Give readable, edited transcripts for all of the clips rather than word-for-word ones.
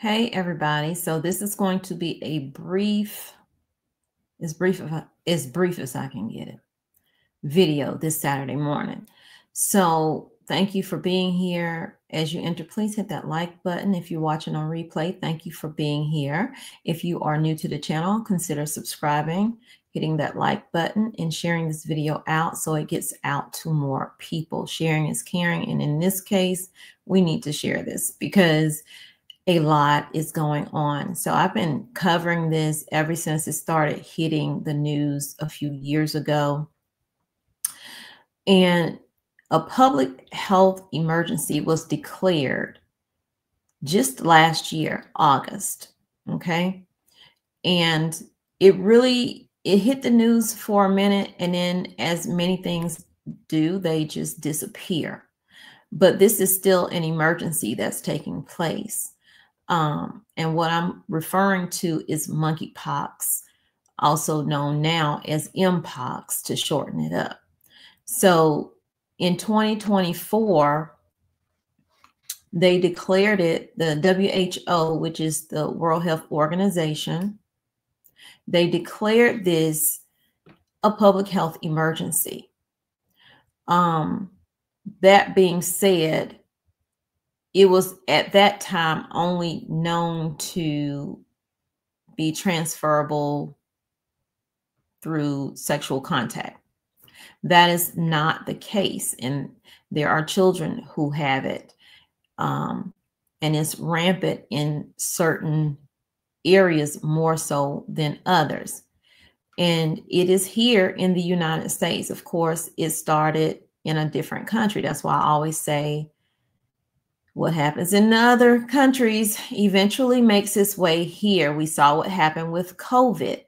Hey everybody. So this is going to be a as brief as I can get it, video this Saturday morning. So thank you for being here. As you enter, please hit that like button. If you're watching on replay, thank you for being here. If you are new to the channel, consider subscribing, hitting that like button, and sharing this video out so it gets out to more people. Sharing is caring. And in this case, we need to share this because a lot is going on. So I've been covering this ever since it started hitting the news a few years ago. And a public health emergency was declared just last year, August. Okay. And it hit the news for a minute. And then, as many things do, they just disappear. But this is still an emergency that's taking place. And what I'm referring to is monkeypox, also known now as Mpox to shorten it up. So in 2024, they declared it, the WHO, which is the World Health Organization, they declared this a public health emergency. That being said, it was at that time only known to be transferable through sexual contact. That is not the case. And there are children who have it. And it's rampant in certain areas more so than others. And it is here in the United States. Of course, it started in a different country. That's why I always say, what happens in other countries eventually makes its way here. We saw what happened with COVID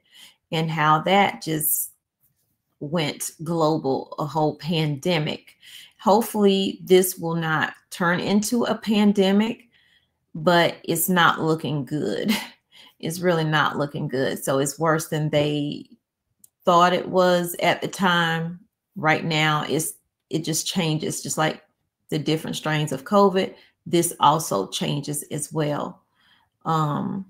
and how that just went global, a whole pandemic. Hopefully this will not turn into a pandemic, but it's not looking good. It's really not looking good. So it's worse than they thought it was at the time. Right now, it just changes, just like the different strains of COVID. This also changes as well. So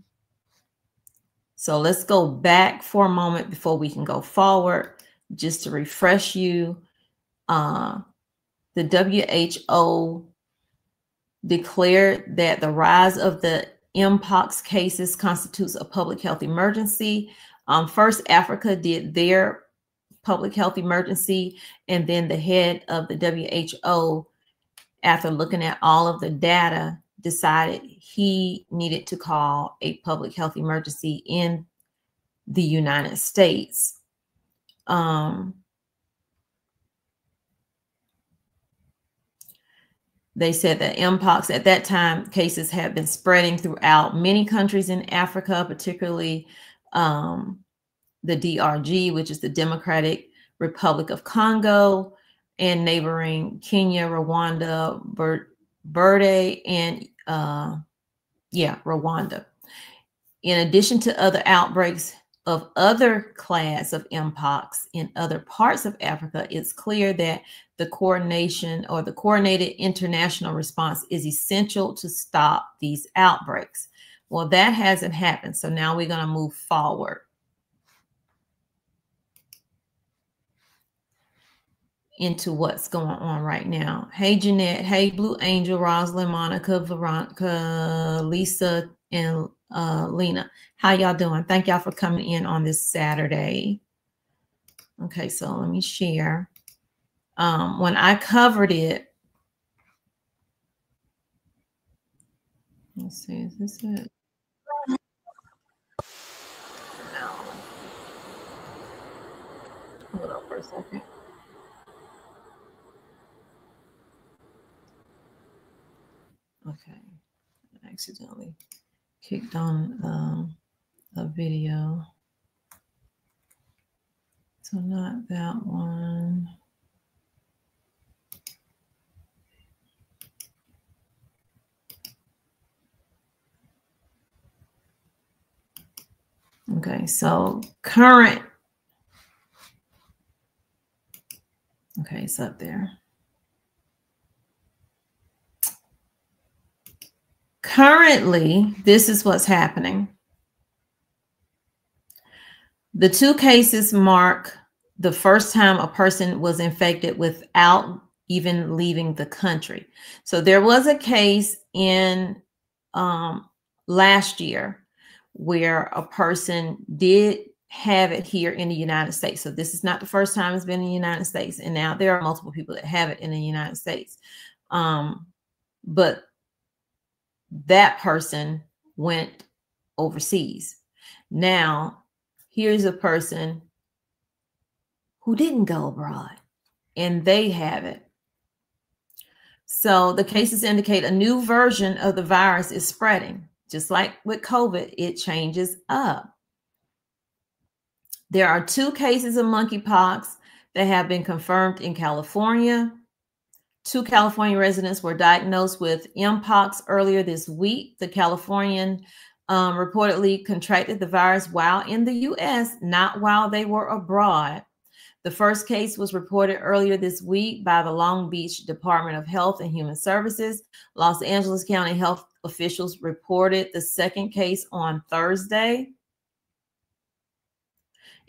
let's go back for a moment before we can go forward, just to refresh you. The WHO declared that the rise of the Mpox cases constitutes a public health emergency. First, Africa did their public health emergency, and then the head of the WHO, after looking at all of the data, decided he needed to call a public health emergency in the United States. They said that Mpox at that time, cases had been spreading throughout many countries in Africa, particularly the DRG, which is the Democratic Republic of Congo, and neighboring Kenya, Rwanda, Burundi, and Rwanda. In addition to other outbreaks of other class of Mpox in other parts of Africa, it's clear that the coordination or the coordinated international response is essential to stop these outbreaks. Well, that hasn't happened. So now we're going to move forward into what's going on right now. Hey, Jeanette. Hey, Blue Angel, Rosalind, Monica, Veronica, Lisa, and Lena. How y'all doing? Thank y'all for coming in on this Saturday. Okay, so let me share. When I covered it, let's see, is this it? No. Hold on for a second. Okay, I accidentally kicked on a video. So not that one. Okay, so current. Okay, it's up there. Currently, this is what's happening. The 2 cases mark the first time a person was infected without even leaving the country. So there was a case in last year where a person did have it here in the United States. So this is not the first time it's been in the United States. And now there are multiple people that have it in the United States. But that person went overseas. Now, here's a person who didn't go abroad and they have it. So the cases indicate a new version of the virus is spreading. Just like with COVID, it changes up. There are 2 cases of monkeypox that have been confirmed in California. 2 California residents were diagnosed with mpox earlier this week. The Californian reportedly contracted the virus while in the U.S., not while they were abroad. The first case was reported earlier this week by the Long Beach Department of Health and Human Services. Los Angeles County health officials reported the second case on Thursday.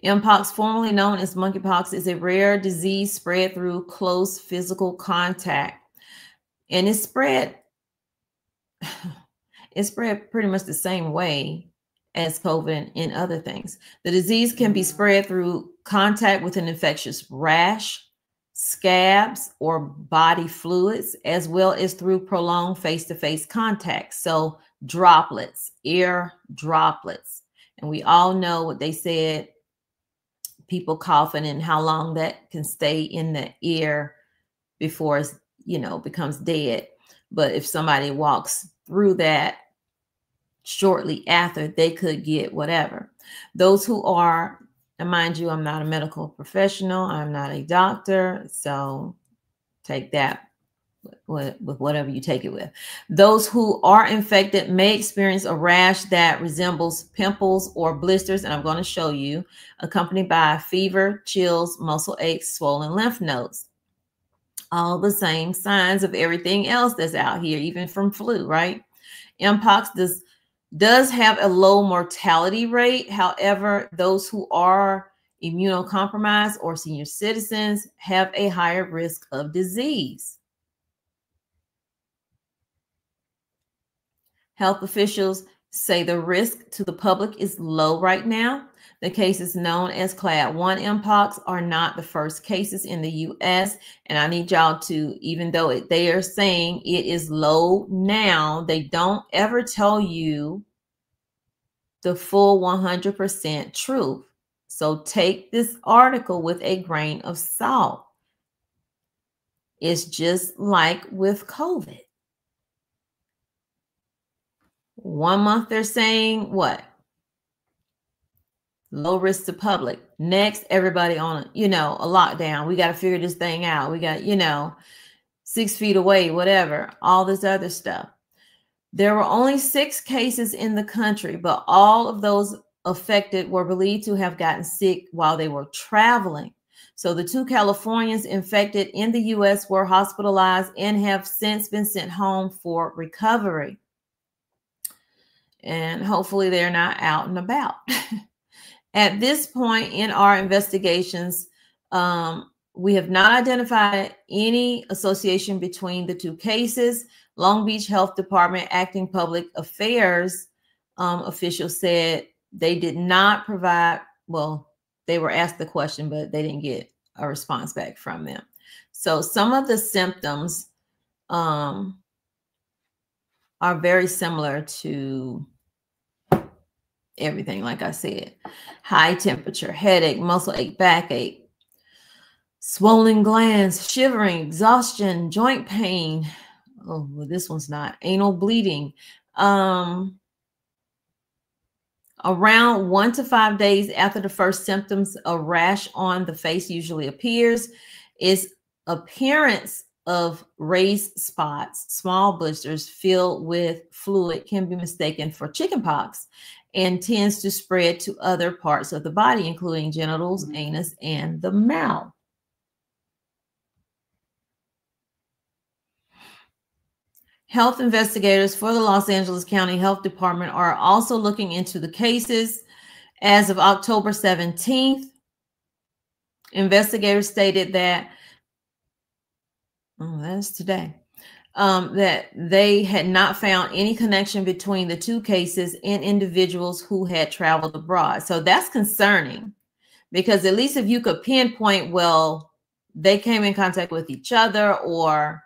Mpox, formerly known as monkeypox, is a rare disease spread through close physical contact. And it's spread pretty much the same way as COVID and other things. The disease can be spread through contact with an infectious rash, scabs, or body fluids, as well as through prolonged face-to-face contact. So droplets, air droplets. And we all know what they said, people coughing and how long that can stay in the air before it's, becomes dead. But if somebody walks through that shortly after, they could get whatever. Those who are, and mind you, I'm not a medical professional, I'm not a doctor, so take that with whatever you take it with. Those who are infected may experience a rash that resembles pimples or blisters, and I'm going to show you, accompanied by fever, chills, muscle aches, swollen lymph nodes. All the same signs of everything else that's out here, even from flu, right? Mpox does have a low mortality rate. However, those who are immunocompromised or senior citizens have a higher risk of disease. Health officials say the risk to the public is low right now. The cases known as Class 1 Mpox are not the first cases in the U.S. And I need y'all to, even though they are saying it is low now, they don't ever tell you the full 100% truth. So take this article with a grain of salt. It's just like with COVID. 1 month they're saying what? Low risk to public. Next, everybody on a lockdown. We got to figure this thing out. We got, 6 feet away, whatever, all this other stuff. There were only 6 cases in the country, but all of those affected were believed to have gotten sick while they were traveling. So the 2 Californians infected in the U.S. were hospitalized and have since been sent home for recovery. And hopefully they're not out and about. At this point in our investigations, we have not identified any association between the 2 cases. Long Beach Health Department acting public affairs officials said they did not provide, well, they were asked the question, but they didn't get a response back from them. So some of the symptoms are very similar to everything, like I said. High temperature, headache, muscle ache, backache, swollen glands, shivering, exhaustion, joint pain. Oh, well, this one's not. Anal bleeding. Around 1 to 5 days after the first symptoms, a rash on the face usually appears. Its appearance of raised spots, small blisters filled with fluid, can be mistaken for chickenpox and tends to spread to other parts of the body, including genitals, anus, and the mouth. Health investigators for the Los Angeles County Health Department are also looking into the cases. As of October 17th, investigators stated that, that's today, that they had not found any connection between the two cases and individuals who had traveled abroad. So that's concerning, because at least if you could pinpoint, well, they came in contact with each other, or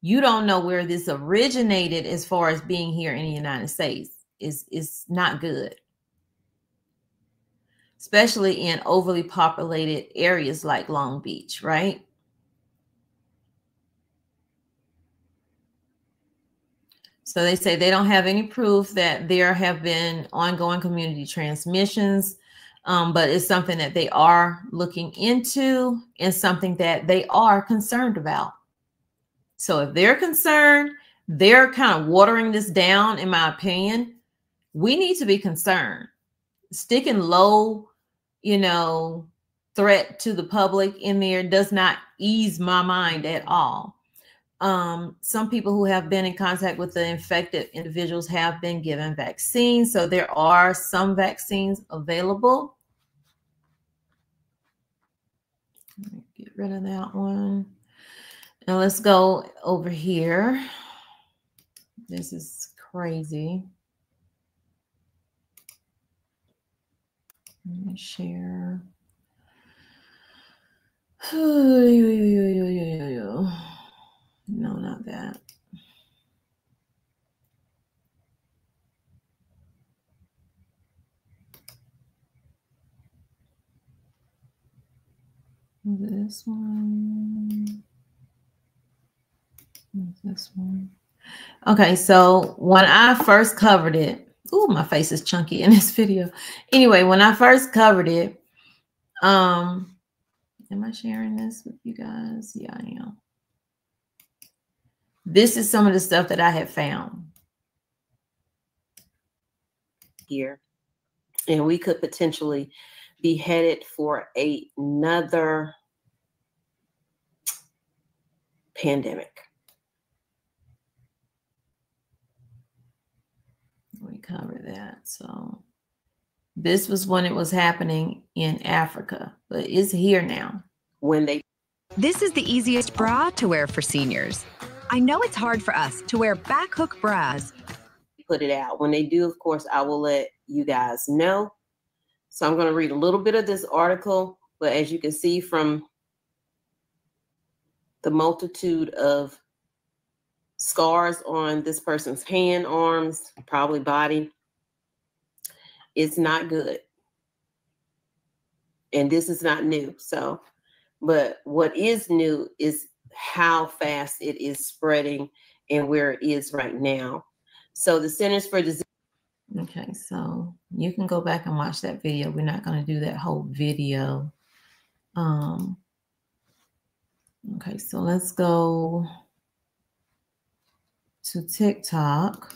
you don't know where this originated as far as being here in the United States, is not good, especially in overly populated areas like Long Beach, right? So they say they don't have any proof that there have been ongoing community transmissions, but it's something that they are looking into and something that they are concerned about. So if they're concerned, they're kind of watering this down, in my opinion. We need to be concerned. Sticking low, threat to the public in there does not ease my mind at all. Some people who have been in contact with the infected individuals have been given vaccines. So there are some vaccines available. Get rid of that one. Now let's go over here. This is crazy. Let me share. No, not that. This one. This one. Okay, so when I first covered it, ooh, my face is chunky in this video. Anyway, when I first covered it, am I sharing this with you guys? Yeah, I am. This is some of the stuff that I have found here, and we could potentially be headed for another pandemic. We covered that. So this was when it was happening in Africa, but it's here now. This is the easiest bra to wear for seniors. I know it's hard for us to wear back hook bras. Put it out. When they do, of course, I will let you guys know. So I'm going to read a little bit of this article, but as you can see from the multitude of scars on this person's hand, arms, probably body, it's not good. And this is not new. So, but what is new is how fast it is spreading and where it is right now. So the Centers for Disease. Okay, so you can go back and watch that video. We're not going to do that whole video. Okay, so let's go to TikTok.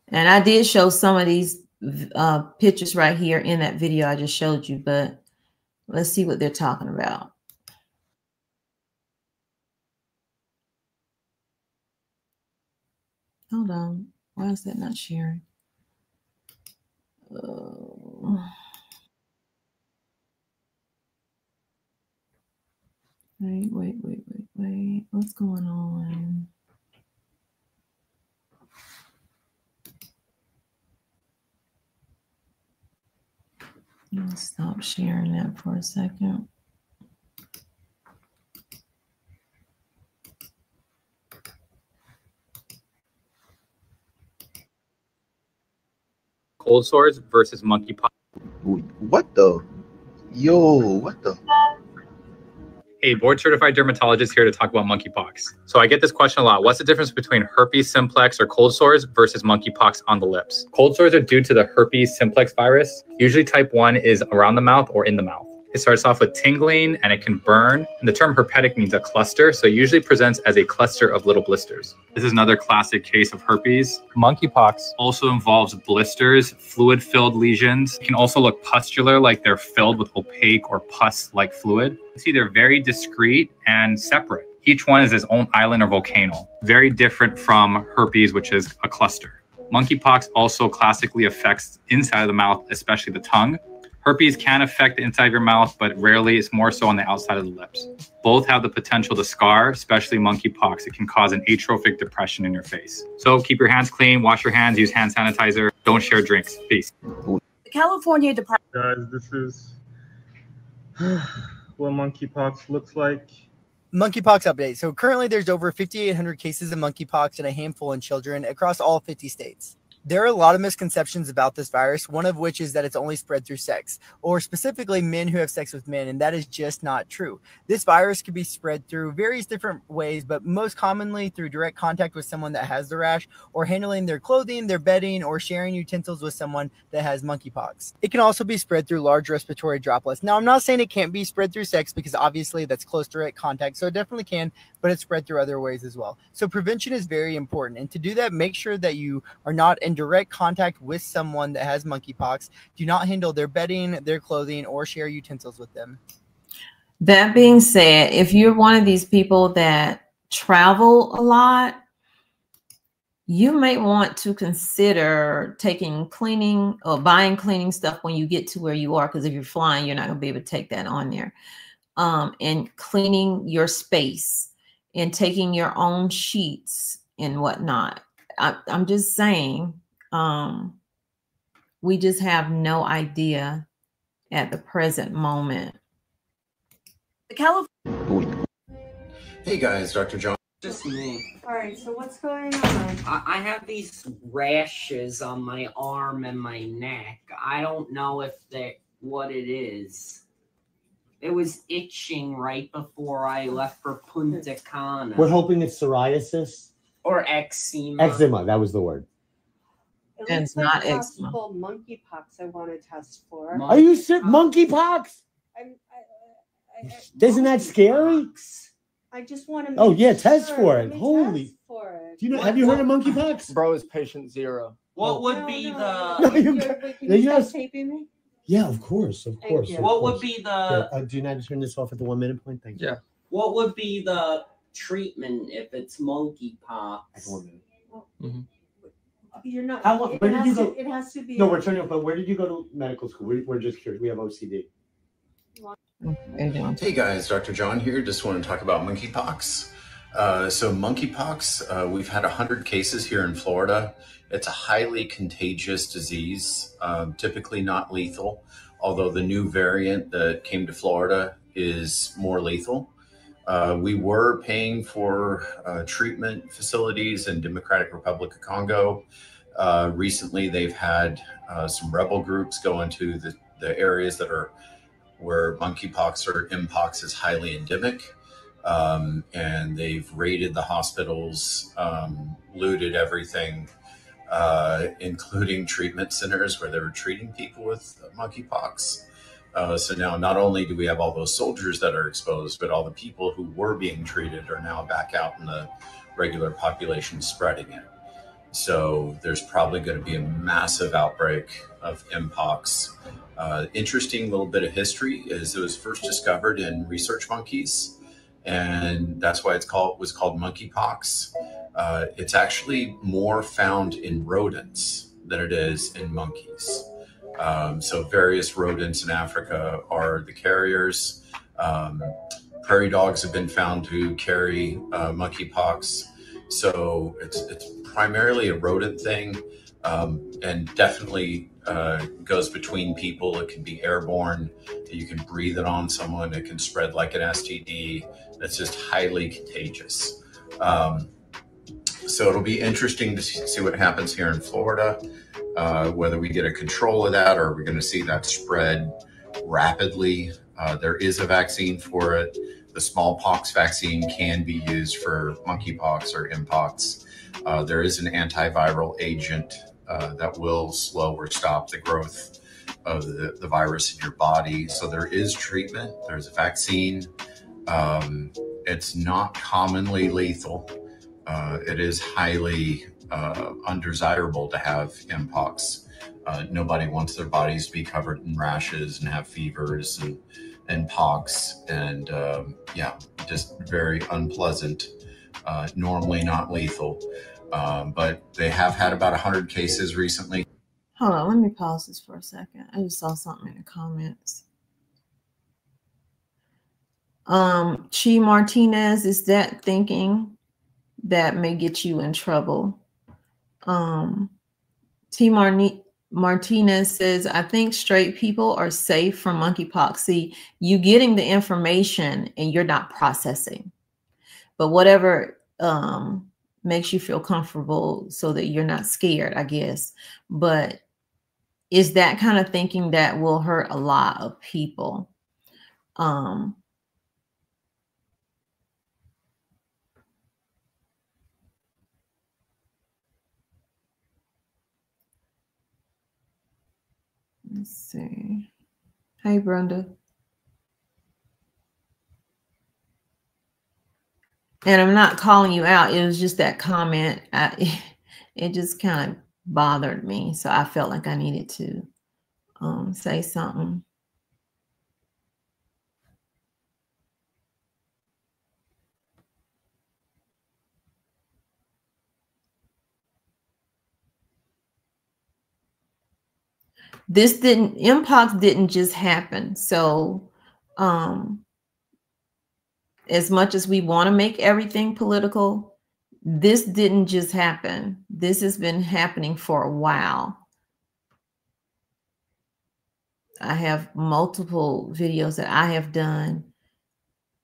And I did show some of these pictures right here in that video I just showed you, but let's see what they're talking about. Hold on. Why is that not sharing? Wait. What's going on? Let's stop sharing that for a second. Cold sores versus monkeypox. What the? Yo, what the? Hey, board certified dermatologist here to talk about monkeypox. So I get this question a lot. What's the difference between herpes simplex or cold sores versus monkeypox on the lips? Cold sores are due to the herpes simplex virus. Usually type 1 is around the mouth or in the mouth. It starts off with tingling and it can burn. And the term herpetic means a cluster. So it usually presents as a cluster of little blisters. This is another classic case of herpes. Monkeypox also involves blisters, fluid-filled lesions. It can also look pustular, like they're filled with opaque or pus-like fluid. You see, they're very discrete and separate. Each one is its own island or volcano, very different from herpes, which is a cluster. Monkeypox also classically affects inside of the mouth, especially the tongue. Herpes can affect the inside of your mouth, but rarely. It's more so on the outside of the lips. Both have the potential to scar, especially monkeypox. It can cause an atrophic depression in your face. So keep your hands clean, wash your hands, use hand sanitizer, don't share drinks. Peace. The California Department. Guys, this is what monkeypox looks like. Monkeypox update. So currently there's over 5,800 cases of monkeypox and a handful in children across all 50 states. There are a lot of misconceptions about this virus, one of which is that it's only spread through sex, or specifically men who have sex with men, and that is just not true. This virus can be spread through various different ways, but most commonly through direct contact with someone that has the rash, or handling their clothing, their bedding, or sharing utensils with someone that has monkeypox. It can also be spread through large respiratory droplets. Now, I'm not saying it can't be spread through sex because obviously that's close direct contact, so it definitely can, but it's spread through other ways as well. So prevention is very important, and to do that, make sure that you are not in direct contact with someone that has monkeypox. Do not handle their bedding, their clothing, or share utensils with them. That being said, if you're one of these people that travel a lot, you may want to consider taking cleaning or buying cleaning stuff when you get to where you are, because if you're flying, you're not going to be able to take that on there. And cleaning your space and taking your own sheets and whatnot. I'm just saying, we just have no idea at the present moment. The California. Hey guys, Dr. John. Just me. All right, so what's going on? I have these rashes on my arm and my neck. I don't know if what it is. It was itching right before I left for Punta Cana. We're hoping it's psoriasis. Or eczema. Eczema, that was the word. It looks not like eczema. possible monkeypox I want to test for. Are you sick? Monkeypox? Isn't that scary? I just want to. Oh yeah, test for it. Holy. Test for it. Do you know? Have you heard of monkeypox? Bro is patient zero. What would be the? No, Can you stop taping me? Yeah, of course, of course. you. Of What course. would be the? Do you not turn this off at the 1 minute point? Thank you. Yeah. What would be the treatment if it's monkeypox? At the 1 minute. You're not. How long? Where did you go? It has to be. No, we're turning off. But where did you go to medical school? We're just curious. We have OCD. Hey guys, Dr. John here. Just want to talk about monkeypox. So monkeypox, we've had 100 cases here in Florida. It's a highly contagious disease, typically not lethal, although the new variant that came to Florida is more lethal. We were paying for treatment facilities in Democratic Republic of Congo. Recently, they've had some rebel groups go into the areas that are where monkeypox or mpox is highly endemic. And they've raided the hospitals, looted everything, including treatment centers where they were treating people with monkeypox. So now not only do we have all those soldiers that are exposed, but all the people who were being treated are now back out in the regular population spreading it. So there's probably going to be a massive outbreak of mpox. Interesting little bit of history is it was first discovered in research monkeys, and that's why it was called monkeypox. It's actually more found in rodents than it is in monkeys. So various rodents in Africa are the carriers. Prairie dogs have been found to carry monkeypox. So it's primarily a rodent thing, and definitely goes between people. It can be airborne. You can breathe it on someone. It can spread like an STD. It's just highly contagious. So it'll be interesting to see what happens here in Florida, whether we get a control of that or we're going to see that spread rapidly. There is a vaccine for it. The smallpox vaccine can be used for monkeypox or mpox. There is an antiviral agent that will slow or stop the growth of the virus in your body. So there is treatment. There's a vaccine. It's not commonly lethal. It is highly undesirable to have mpox. Nobody wants their bodies to be covered in rashes and have fevers and pox. And yeah, just very unpleasant. Normally not lethal, but they have had about 100 cases recently. Hold on, let me pause this for a second. I just saw something in the comments. Chi Martinez, is that thinking that may get you in trouble? T. Martinez says, I think straight people are safe from monkeypox. See, you getting the information and you're not processing. But whatever makes you feel comfortable so that you're not scared, I guess. But is that kind of thinking that will hurt a lot of people. Let's see. Hey, Brenda. And I'm not calling you out. It was just that comment. It just kind of bothered me. So I felt like I needed to say something. Mpox didn't just happen. So as much as we want to make everything political, this didn't just happen. This has been happening for a while. I have multiple videos that I have done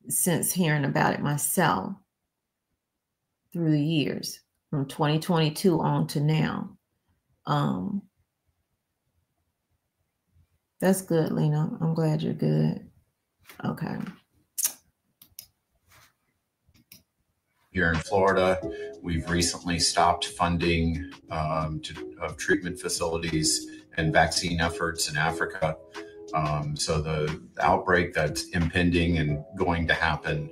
since hearing about it myself through the years, from 2022 on to now. That's good, Lena. I'm glad you're good. Okay. Here in Florida, we've recently stopped funding of treatment facilities and vaccine efforts in Africa. So the outbreak that's impending and going to happen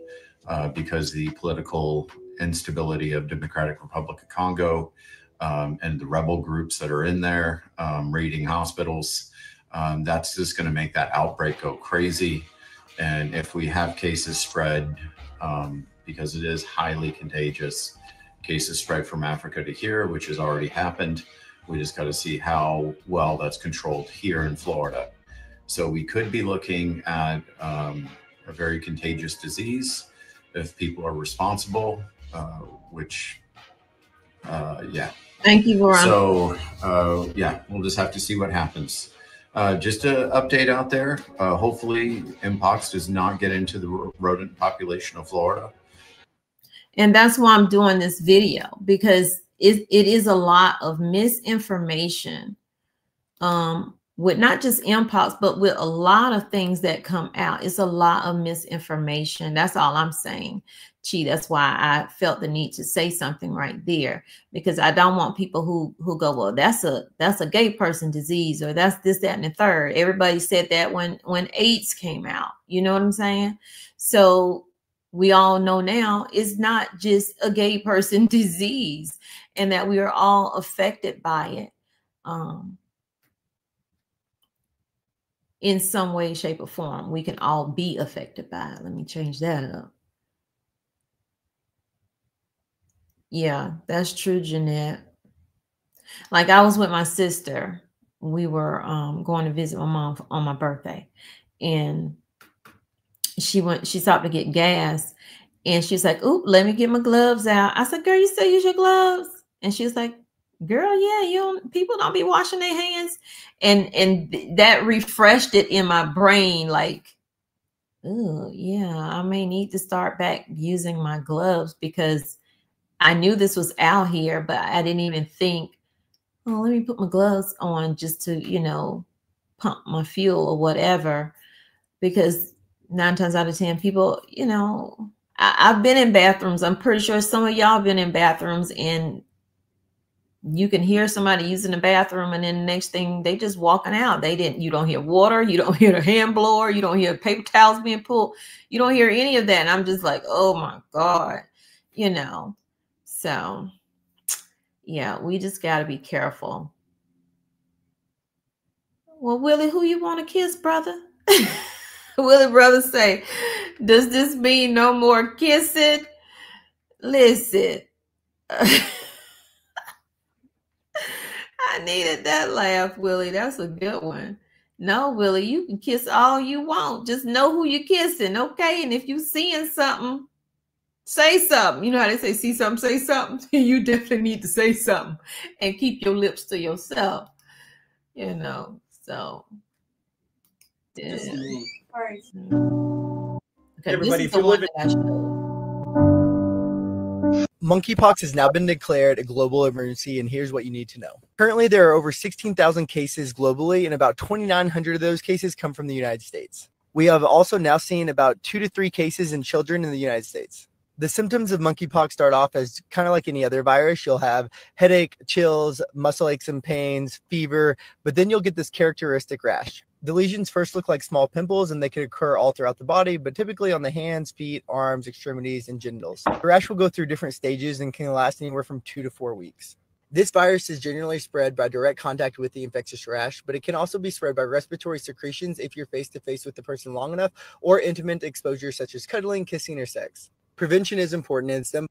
because the political instability of Democratic Republic of Congo and the rebel groups that are in there raiding hospitals, that's just going to make that outbreak go crazy. And if we have cases spread, because it is highly contagious, cases spread from Africa to here, which has already happened. We just got to see how well that's controlled here in Florida. So we could be looking at a very contagious disease if people are responsible, which, yeah. Thank you, Veronica. So, yeah, we'll just have to see what happens. Just an update out there. Hopefully, Mpox does not get into the rodent population of Florida. And that's why I'm doing this video, because it is a lot of misinformation with not just Mpox, but with a lot of things that come out. It's a lot of misinformation. That's all I'm saying. Gee, that's why I felt the need to say something right there, because I don't want people who go, well, that's a gay person disease, or that's this, that, and the third. Everybody said that when AIDS came out. You know what I'm saying? So we all know now it's not just a gay person disease, and that we are all affected by it in some way, shape, or form. We can all be affected by it. Let me change that up. Yeah, that's true, Jeanette. Like, I was with my sister. We were going to visit my mom on my birthday, and she stopped to get gas, and she's like, "Oop, let me get my gloves out." I said, "Girl, you still use your gloves?" And she was like, "Girl, yeah, people don't be washing their hands." And that refreshed it in my brain, like, oh yeah, I may need to start back using my gloves, because I knew this was out here, but I didn't even think, oh, let me put my gloves on just to, you know, pump my fuel or whatever. Because 9 times out of 10 people, you know, I've been in bathrooms. I'm pretty sure some of y'all been in bathrooms, and you can hear somebody using the bathroom, and then the next thing they just walking out. You don't hear water. You don't hear the hand blower. You don't hear paper towels being pulled. You don't hear any of that. And I'm just like, oh my God, you know. So yeah, we just got to be careful. Well, Willie, who you want to kiss, brother? Willie brother say, Does this mean no more kissing? Listen. I needed that laugh, Willie. That's a good one. No, Willie, you can kiss all you want. Just know who you're kissing, okay? And if you seeing something, say something. You know how they say, see something, say something? You definitely need to say something and keep your lips to yourself, you know. So, yeah. All right. Okay, everybody, if you live in Monkeypox has now been declared a global emergency, and here's what you need to know. Currently, there are over 16,000 cases globally, and about 2,900 of those cases come from the United States. We have also now seen about 2 to 3 cases in children in the United States. The symptoms of monkeypox start off as kind of like any other virus. You'll have headache, chills, muscle aches and pains, fever, but then you'll get this characteristic rash. The lesions first look like small pimples, and they can occur all throughout the body, but typically on the hands, feet, arms, extremities, and genitals. The rash will go through different stages and can last anywhere from 2 to 4 weeks. This virus is generally spread by direct contact with the infectious rash, but it can also be spread by respiratory secretions if you're face-to-face with the person long enough, or intimate exposure such as cuddling, kissing, or sex. Prevention is important, and it's done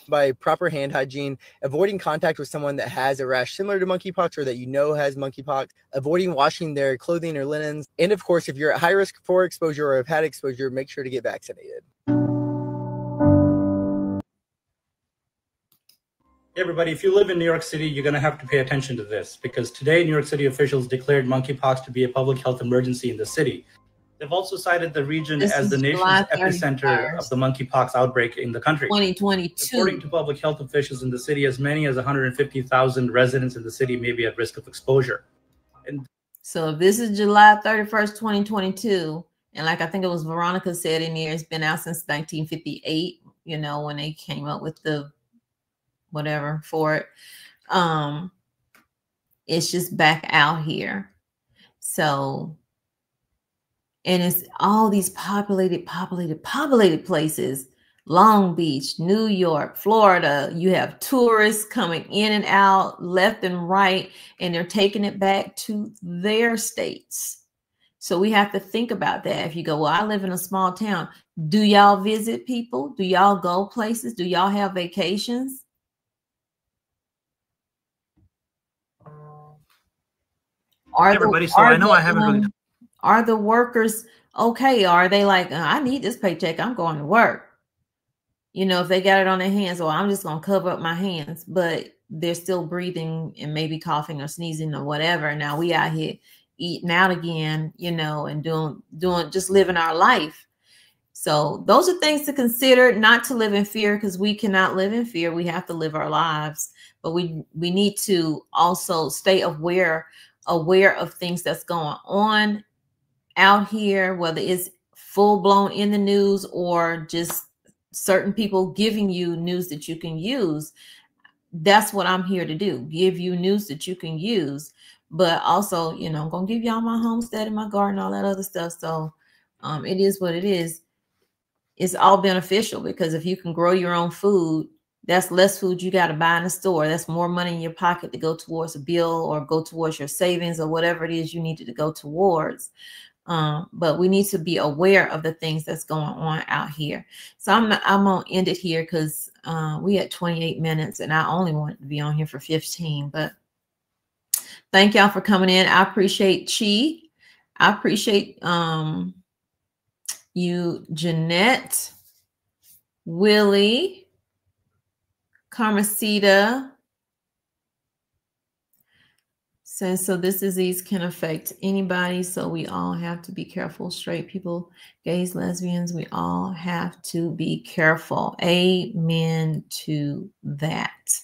by proper hand hygiene, avoiding contact with someone that has a rash similar to monkeypox or that you know has monkeypox, avoiding washing their clothing or linens, and of course, if you're at high risk for exposure or have had exposure, make sure to get vaccinated. Everybody, if you live in New York City, you're going to have to pay attention to this, because today New York City officials declared monkeypox to be a public health emergency in the city. They've also cited the region as the nation's epicenter of the monkeypox outbreak in the country. 2022. According to public health officials in the city, as many as 150,000 residents in the city may be at risk of exposure. And so if this is July 31st, 2022, and like I think it was Veronica said in here, it's been out since 1958, you know, when they came up with the whatever for it. It's just back out here. So, and it's all these populated places. Long Beach, New York, Florida. You have tourists coming in and out left and right, and they're taking it back to their states. So we have to think about that. If you go, well, I live in a small town. Do y'all visit people? Do y'all go places? Do y'all have vacations? Are the workers okay? Are they like, I need this paycheck, I'm going to work? You know, if they got it on their hands, well, I'm just going to cover up my hands, but they're still breathing and maybe coughing or sneezing or whatever. Now we out here eating out again, you know, and doing just living our life. So those are things to consider, not to live in fear, because we cannot live in fear. We have to live our lives, but we need to also stay aware of things that's going on out here, whether it's full blown in the news or just certain people giving you news that you can use. That's what I'm here to do, give you news that you can use. But also, you know, I'm gonna give y'all my homestead and my garden, all that other stuff. So it is what it is. It's all beneficial, because if you can grow your own food, that's less food you got to buy in the store. That's more money in your pocket to go towards a bill or go towards your savings or whatever it is you needed to go towards. But we need to be aware of the things that's going on out here. So I'm gonna end it here, because we had 28 minutes and I only wanted to be on here for 15. But thank y'all for coming in. I appreciate Chi. I appreciate you, Jeanette, Willie, Carmesita. So this disease can affect anybody, so we all have to be careful. Straight people, gays, lesbians, we all have to be careful. Amen to that.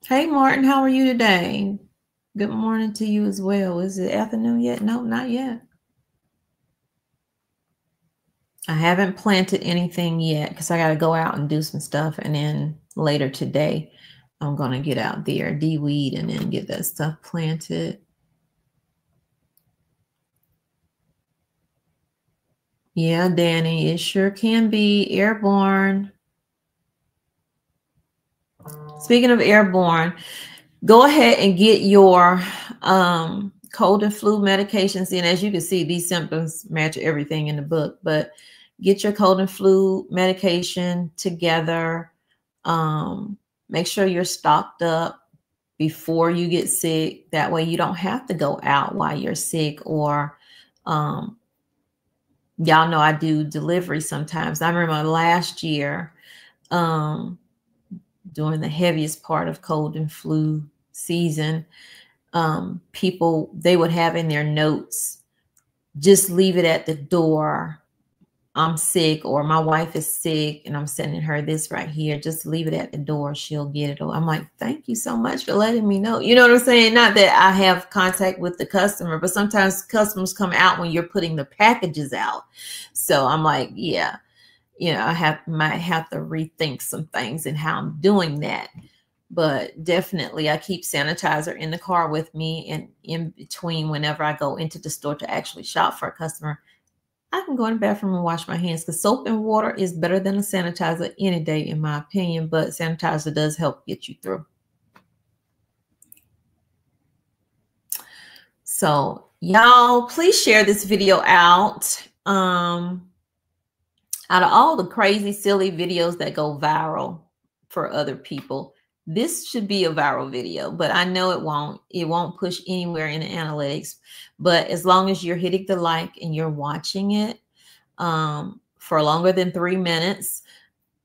Hey Martin, how are you today? Good morning to you as well. Is it afternoon yet? No, not yet. I haven't planted anything yet because I got to go out and do some stuff. And then later today, I'm going to get out there, de-weed, and then get that stuff planted. Yeah, Danny, it sure can be airborne. Speaking of airborne, go ahead and get your cold and flu medications in. As you can see, these symptoms match everything in the book, but get your cold and flu medication together. Make sure you're stocked up before you get sick. That way you don't have to go out while you're sick. Or y'all know I do delivery sometimes. I remember last year during the heaviest part of cold and flu season, people, they would have in their notes, just leave it at the door. I'm sick, or my wife is sick and I'm sending her this right here. Just leave it at the door. She'll get it. Or I'm like, thank you so much for letting me know. You know what I'm saying? Not that I have contact with the customer, but sometimes customers come out when you're putting the packages out. So I'm like, yeah, you know, might have to rethink some things and how I'm doing that. But definitely I keep sanitizer in the car with me, and in between whenever I go into the store to actually shop for a customer, I can go in the bathroom and wash my hands, because soap and water is better than a sanitizer any day, in my opinion. But sanitizer does help get you through. So y'all, please share this video out. Out of all the crazy, silly videos that go viral for other people, this should be a viral video, but I know it won't. It won't push anywhere in the analytics. But as long as you're hitting the like and you're watching it for longer than 3 minutes,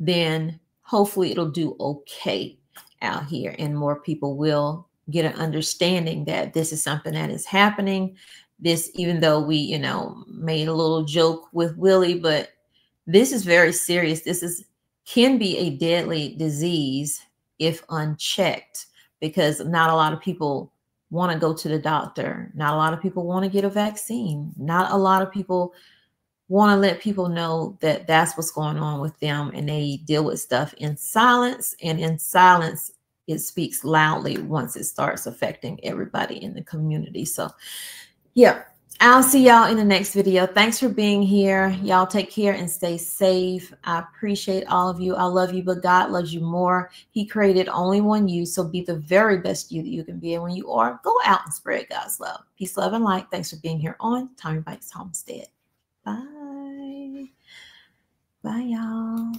then hopefully it'll do okay out here, and more people will get an understanding that this is something that is happening. This, even though we, you know, made a little joke with Willie, but this is very serious. This can be a deadly disease if unchecked, because not a lot of people want to go to the doctor. Not a lot of people want to get a vaccine. Not a lot of people want to let people know that that's what's going on with them, and they deal with stuff in silence, and in silence it speaks loudly once it starts affecting everybody in the community. So yeah, I'll see y'all in the next video. Thanks for being here. Y'all take care and stay safe. I appreciate all of you. I love you, but God loves you more. He created only one you, so be the very best you that you can be. And when you are, go out and spread God's love. Peace, love, and light. Thanks for being here on Tommy Bites Homestead. Bye. Bye, y'all.